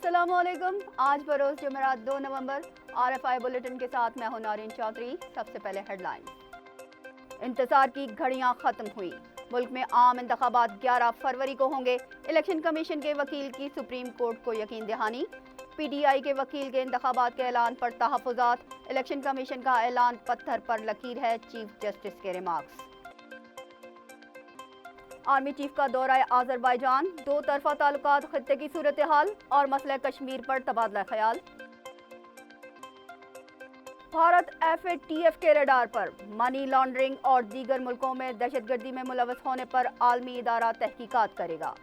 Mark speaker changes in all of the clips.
Speaker 1: अस्सलाम वालेकुम। आज बरोज़ जुमेरात 2 नवंबर। RFI बुलेटिन के साथ मैं हूं नारिन चौधरी। सबसे पहले हेडलाइंस। इंतजार की घड़ियां खत्म हुई। मुल्क में आम इंतखाबात 11 फरवरी को होंगे। इलेक्शन कमीशन के वकील की सुप्रीम कोर्ट को यकीन दहानी। PTI के वकील के इंतखाबात के ऐलान पर तहफ़्फ़ुज़ात। इलेक्शन कमीशन का ऐलान पत्थर पर लकीर है, चीफ जस्टिस के रिमार्क्स। आर्मी चीफ का दौरा आज़रबाईजान, दो तरफा ताल्लुकात, खित्ते की सूरत हाल और मसला कश्मीर पर तबादला ख्याल। भारत FATF के रडार पर। मनी लॉन्ड्रिंग और दीगर मुल्कों में दहशतगर्दी में मुलव्वस होने पर आलमी इदारा तहकीकात करेगा।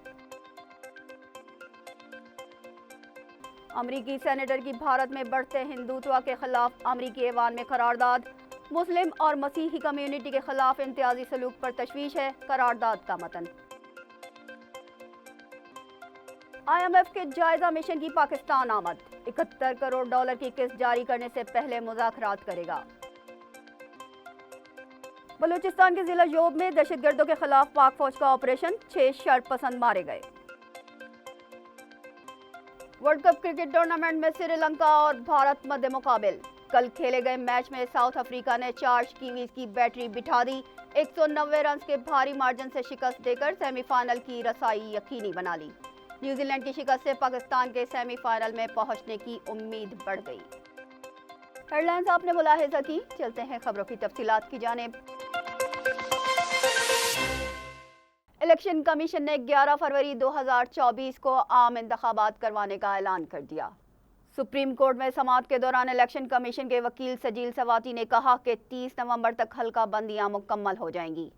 Speaker 1: अमरीकी सेनेटर की भारत में बढ़ते हिंदुत्व के खिलाफ अमरीकी ऐवान में करारदाद। मुस्लिम और मसीही कम्युनिटी के खिलाफ इम्तियाजी सलूक पर तशवीश है, करारदाद का मतन। IMF के जायजा मिशन की पाकिस्तान आमद। 71 करोड़ डॉलर की किस्त जारी करने से पहले मुज़ाकरात करेगा। बलूचिस्तान के जिला योब में दहशतगर्दों के खिलाफ पाक फौज का ऑपरेशन, 6 शर्पसंद मारे गए। वर्ल्ड कप क्रिकेट टूर्नामेंट में श्रीलंका और भारत मध्य मुकाबिल। कल खेले गए मैच में साउथ अफ्रीका ने चार्ज कीवीज की बैटरी बिठा दी। 190 रन के भारी मार्जिन से शिकस्त देकर सेमीफाइनल की रसाई यकीनी बना ली। न्यूजीलैंड की शिकस्त से पाकिस्तान के सेमीफाइनल में पहुंचने की उम्मीद बढ़ गई। हेडलाइंस आपने मुलाहिजा की। चलते हैं खबरों की तफसीलात की जानिब। इलेक्शन कमीशन ने 11 फरवरी 2024 को आम इंतखाबात करवाने का ऐलान कर दिया। सुप्रीम कोर्ट में समाअत के दौरान इलेक्शन कमीशन के वकील सजील सवाती ने कहा कि 30 नवंबर तक हल्का बंदियां मुकम्मल हो जाएंगी।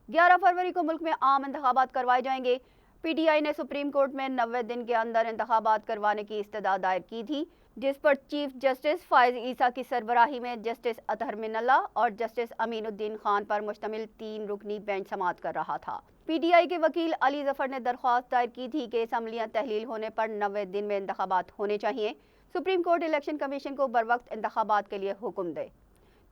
Speaker 1: 11 फरवरी को मुल्क में आम इंतखाबात करवाए जाएंगे। PTI ने सुप्रीम कोर्ट में 90 दिन के अंदर इंतखाबात करवाने की इस्तदा दायर की थी, जिस पर चीफ जस्टिस फाइज ईसा की सरबराही में जस्टिस अतहर मिनल्ला और जस्टिस अमीनुद्दीन खान पर मुश्तमिल 3 रुकनी बेंच समाअत कर रहा था। PTI के वकील अली जफर ने दरख्वास्त दायर की थी कि असम्बलियां तहलील होने पर 90 दिन में इंतखाबात होने चाहिए। सुप्रीम कोर्ट इलेक्शन कमीशन को बरवक्त इंतखाबात के लिए हुक्म दे,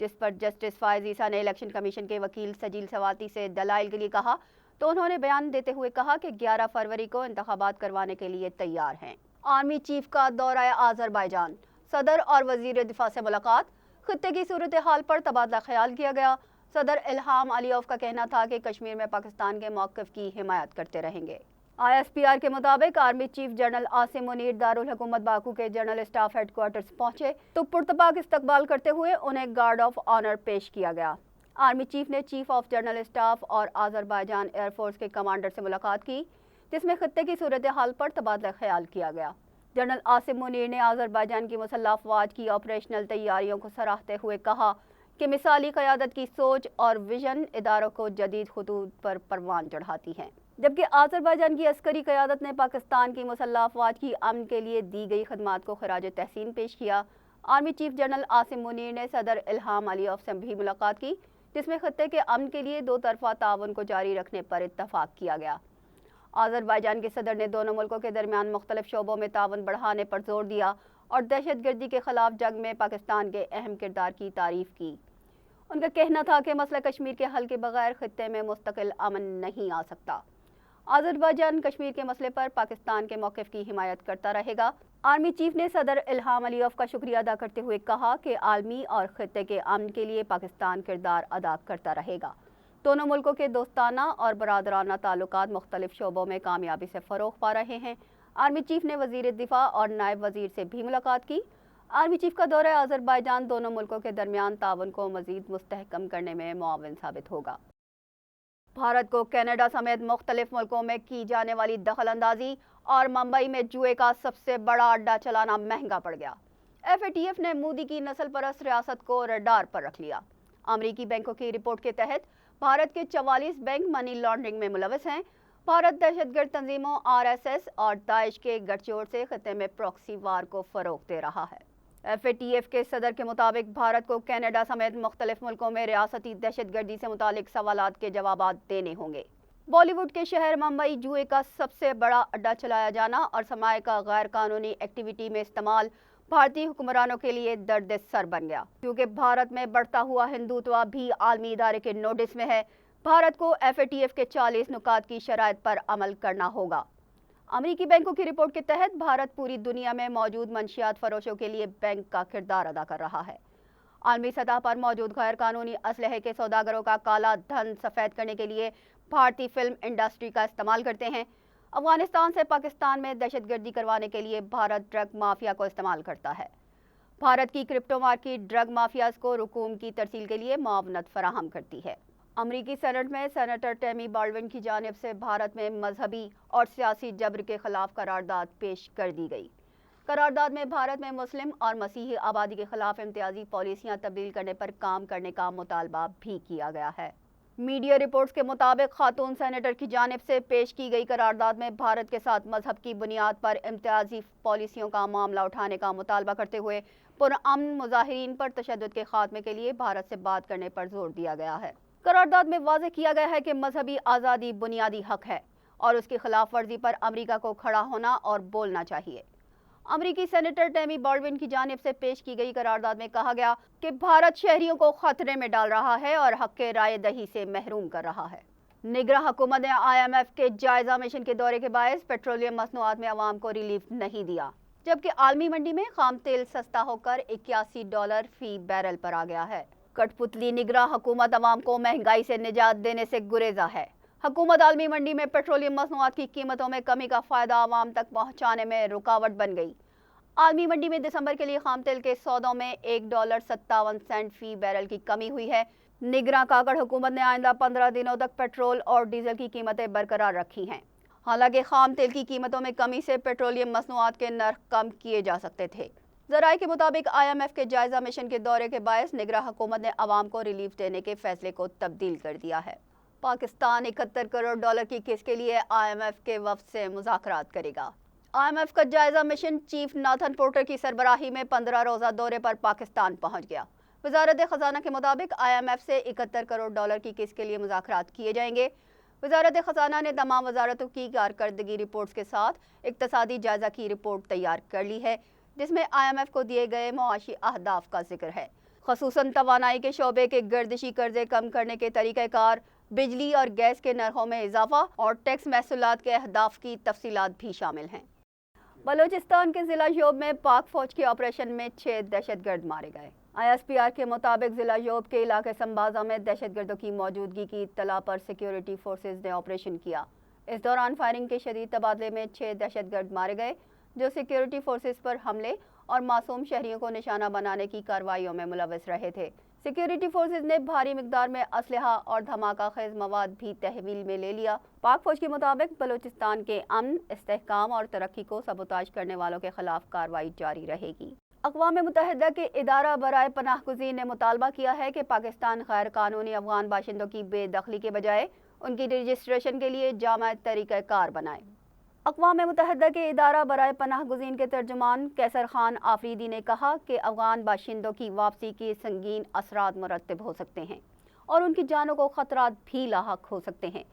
Speaker 1: जिस पर जस्टिस फाइज ईसा ने इलेक्शन कमीशन के वकील सजील सवाती से दलाइल के लिए कहा, तो उन्होंने बयान देते हुए कहा कि 11 फरवरी को इंतखाबात करवाने के लिए तैयार हैं। आर्मी चीफ का दौरा आज़रबाईजान, सदर और वजीर दिफा से मुलाकात, खित्ते की सूरत हाल पर तबादला ख्याल किया गया। सदर इल्हाम अलीयव का कहना था कि कश्मीर में पाकिस्तान के मौक़िफ़ की हिमायत करते रहेंगे। ISPR के मुताबिक army chief general Asim Munir Darul हुकूमत बाकू के जनरल स्टाफ हेडक्वार्टर्स पहुंचे तो पुरतपाक इस्तकबाल करते हुए उन्हें गार्ड ऑफ ऑनर पेश किया गया। आर्मी चीफ ने चीफ ऑफ जनरल स्टाफ और आज़रबाईजान एयरफोर्स के कमांडर से मुलाकात की, जिसमें खित्ते की सूरत हाल पर तबादला ख्याल किया गया। जनरल आसिम मुनीर ने आज़रबाईजान की मुसल्लह अफवाज की ऑपरेशनल तैयारियों को सराहते हुए कहा कि मिसाली क़यादत की सोच और विजन इदारों को जदीद खुतूत पर परवान चढ़ाती हैं, जबकि आज़रबाईजान की अस्करी क़यादत ने पाकिस्तान की मुसल्लह अफवाज की अमन के लिए दी गई खदमात को खराज तहसीन पेश किया। Army chief general Asim Munir ने सदर इल्हाम अलीयव से भी मुलाकात की, जिसमें खित्ते के अमन के लिए 2 तरफा ताउन को जारी रखने पर इत्तफाक किया गया। आज़रबाईजान के सदर ने दोनों मुल्कों के दरमियान मुख्तलिफ शोबों में ताउन बढ़ाने पर जोर दिया और दहशतगर्दी के खिलाफ जंग में पाकिस्तान के अहम किरदार की तारीफ की। उनका कहना था कि मसला कश्मीर के हल के बगैर खित्ते में मुस्तकिल अमन नहीं आ सकता। आज़रबाईजान कश्मीर के मसले पर पाकिस्तान के मौक़िफ़ की हिमायत करता रहेगा। आर्मी चीफ ने सदर इल्हाम अलीयव का शुक्रिया अदा करते हुए कहा कि आलमी और खित्ते के अमन के लिए पाकिस्तान किरदार अदा करता रहेगा। दोनों मुल्कों के दोस्ताना और बरादराना ताल्लुकात मुख्तलिफ शोबों में कामयाबी से फ़रोग़ पा रहे हैं। आर्मी चीफ ने वज़ीर दिफा और नायब वज़ीर से भी मुलाकात की। आर्मी चीफ का दौरा आज़रबाईजान दोनों मुल्कों के दरमियान ताउन को मज़ीद मुस्तहकम करने में मुआविन साबित होगा। भारत को कनाडा समेत मुख्तलिफ मुल्कों में की जाने वाली दखल अंदाजी और मुंबई में जुए का सबसे बड़ा अड्डा चलाना महंगा पड़ गया। FATF ने मोदी की नस्ल परस्त रियासत को रडार पर रख लिया। अमरीकी बैंकों की रिपोर्ट के तहत भारत के 44 बैंक मनी लॉन्ड्रिंग में मुलव्वस हैं। भारत दहशतगर्द तंजीमों RSS और दाइश के गठजोड़ से खित्ते में प्रॉक्सी वार को फ़रोग़ दे रहा है। FATF के सदर के मुताबिक भारत को कनाडा समेत मुख्तलिफ मुल्कों में रियासती दहशतगर्दी से मुतालिक सवालात के जवाबात देने होंगे। बॉलीवुड के शहर मुंबई जुए का सबसे बड़ा अड्डा चलाया जाना और सरमाए का गैर कानूनी एक्टिविटी में इस्तेमाल भारतीय हुक्मरानों के लिए दर्द सर बन गया, क्योंकि भारत में बढ़ता हुआ हिंदुत्व भी आलमी इदारे के नोटिस में है। भारत को FATF के 40 नुकात की शराइत पर अमल करना होगा। अमरीकी बैंकों की रिपोर्ट के तहत भारत पूरी दुनिया में मौजूद मंशियात फरोशों के लिए बैंक का किरदार अदा कर रहा है। आलमी सतह पर मौजूद गैर कानूनी असलहे के सौदागरों का काला धन सफ़ेद करने के लिए भारतीय फिल्म इंडस्ट्री का इस्तेमाल करते हैं। अफगानिस्तान से पाकिस्तान में दहशतगर्दी करवाने के लिए भारत ड्रग माफिया को इस्तेमाल करता है। भारत की क्रिप्टो मार्केट ड्रग माफियाज को रकूम की तरसील के लिए मुआवनत फराहम करती है। अमरीकी सेनेट में सेनेटर टेमी बाल्डविन की जानिब से भारत में मजहबी और सियासी जबर के खिलाफ करारदाद पेश कर दी गई। करारदाद में भारत में मुस्लिम और मसीही आबादी के खिलाफ इम्तियाजी पॉलिसियां तब्दील करने पर काम करने का मुतालबा भी किया गया है। मीडिया रिपोर्ट्स के मुताबिक खातून सेनेटर की जानिब से पेश की गई करारदाद में भारत के साथ मजहब की बुनियाद पर इम्तियाजी पॉलिसियों का मामला उठाने का मुतालबा करते हुए पुरअमन मुजाहिरीन पर तशद्दुद के खात्मे के लिए भारत से बात करने पर जोर दिया गया है। करारदाद में वाज़ेह किया गया है कि मजहबी आज़ादी बुनियादी हक है और उसकी खिलाफ वर्जी पर अमरीका को खड़ा होना और बोलना चाहिए। अमरीकी सेनेटर टेमी बाल्डविन की जानिब से पेश की गई करारदाद में कहा गया कि भारत शहरियों को खतरे में डाल रहा है और हक के राय दही से महरूम कर रहा है। निगरान हुकूमत ने IMF के जायजा मिशन के दौरे के बायस पेट्रोलियम मसनूआत में अवाम को रिलीफ नहीं दिया, जबकि आलमी मंडी में खाम तेल सस्ता होकर $81 फी बैरल पर आ गया है। कठपुतली निगरान हुकूमत अवाम को महंगाई से निजात देने से गुरेजा है। हुकूमत आलमी मंडी में पेट्रोलियम मसनूआत की कीमतों में कमी का फ़ायदा आवाम तक पहुँचाने में रुकावट बन गई। आलमी मंडी में दिसंबर के लिए खाम तेल के सौदों में $1.57 फी बैरल की कमी हुई है। निगरान काकड़ हुकूमत ने आइंदा 15 दिनों तक पेट्रोल और डीजल की कीमतें बरकरार रखी हैं। हालांकि खाम तेल की कीमतों में कमी से पेट्रोलियम मसनूआत के नर्ख कम किए जा सकते थे। ज़राए के मुताबिक IMF के जायजा मिशन के दौरे के बायस निगरान हुकूमत ने अवाम को रिलीफ देने के फैसले को तब्दील कर दिया है। पाकिस्तान $71 करोड़ की किस्त के लिए IMF के वफ़द से मुज़ाकरात करेगा। IMF का जायजा मिशन चीफ नाथन पोर्टर की सरबराही में 15 रोज़ा दौरे पर पाकिस्तान पहुंच गया। वज़ारत ख़ज़ाना के मुताबिक IMF से $71 करोड़ की किस्त के लिए मुज़ाकरात किए जाएंगे। वज़ारत ख़ज़ाना ने तमाम वज़ारतों की कारकर्दगी रिपोर्ट्स के साथ इक़्तिसादी जायजा की रिपोर्ट तैयार कर ली है, जिसमें IMF को दिए गए मुआशी अहदाफ का जिक्र है, ख़ुसूसन तवानाई के शोबे के गर्दिशी कर्जे कम करने के तरीक़ाकार, बिजली और गैस के नरखों में इजाफा और टैक्स महसूलात के अहदाफ की तफसीलात भी शामिल हैं। बलूचिस्तान के ज़िला योब में पाक फ़ौज के ऑपरेशन में 6 दहशतगर्द मारे गए। ISPR के मुताबिक ज़िला योब के इलाके संबाजा में दहशतगर्दों की मौजूदगी की इत्तला पर सिक्योरिटी फोर्सेज ने ऑपरेशन किया। इस दौरान फायरिंग के शदीद तबादले में 6 दहशतगर्द मारे गए, जो सिक्योरिटी फोर्सेज पर हमले और मासूम शहरियों को निशाना बनाने की कार्रवाइयों में मुलव्वस रहे थे। सिक्योरिटी फोर्सेज ने भारी मिकदार में असलहा और धमाका खेज मवाद भी तहवील में ले लिया। पाक फौज के मुताबिक बलूचिस्तान के अमन, इस्तेहकाम और तरक्की को सबोताज करने वालों के खिलाफ कार्रवाई जारी रहेगी। अक़वाम मुत्तहिदा के इदारा बराए पनाहगुज़ीन ने मुतालबा किया है कि पाकिस्तान गैर कानूनी अफ़गान बाशिंदों की बेदखली के बजाय उनकी रजिस्ट्रेशन के लिए जामा तरीक़ाकार बनाए। अक़वाम मुत्तहिदा के इदारा बराए पनाहगुज़ीन के तर्जुमान कैसर खान आफरीदी ने कहा कि अफ़गान बाशिंदों की वापसी के संगीन असरात मुरतब हो सकते हैं और उनकी जानों को ख़तरात भी लाहक हो सकते हैं।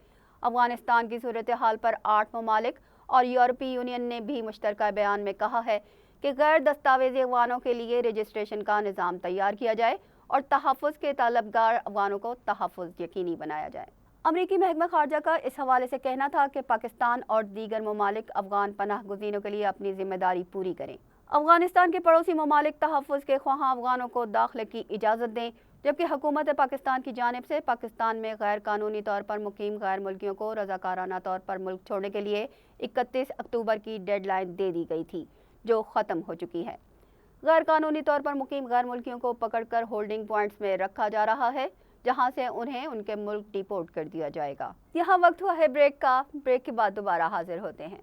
Speaker 1: अफ़गानिस्तान की सूरत हाल पर 8 ममालिक और यूरोपीय यूनियन ने भी मुश्तरका बयान में कहा है कि गैर दस्तावेज़ी अफ़गानों के लिए रजिस्ट्रेशन का निज़ाम तैयार किया जाए और तहफ़्फ़ुज़ के तलबगार अफ़गानों को तहफ़्फ़ुज़ यकीनी बनाया जाए। अमरीकी महकमा खारजा का इस हवाले से कहना था कि पाकिस्तान और दीगर ममालिक अफ़गान पनाह गुज़ीनों के लिए अपनी जिम्मेदारी पूरी करें। अफ़गानिस्तान के पड़ोसी ममालिक तहफ़्फ़ुज़ के ख्वाहां अफ़गानों को दाखिले की इजाज़त दें, जबकि हुकूमत पाकिस्तान की जानिब से पाकिस्तान में गैर कानूनी तौर पर मुकीम गैर मुल्कियों को रज़ाकाराना तौर पर मुल्क छोड़ने के लिए 31 अक्टूबर की डेडलाइन दे दी गई थी, जो ख़त्म हो चुकी है। गैर कानूनी तौर पर मुकीम गैर मुल्कियों को पकड़कर होल्डिंग पॉइंट्स में रखा जा रहा है, जहां से उन्हें उनके मुल्क डिपोर्ट कर दिया जाएगा। यहाँ वक्त हुआ है ब्रेक का। ब्रेक के बाद दोबारा हाजिर होते हैं।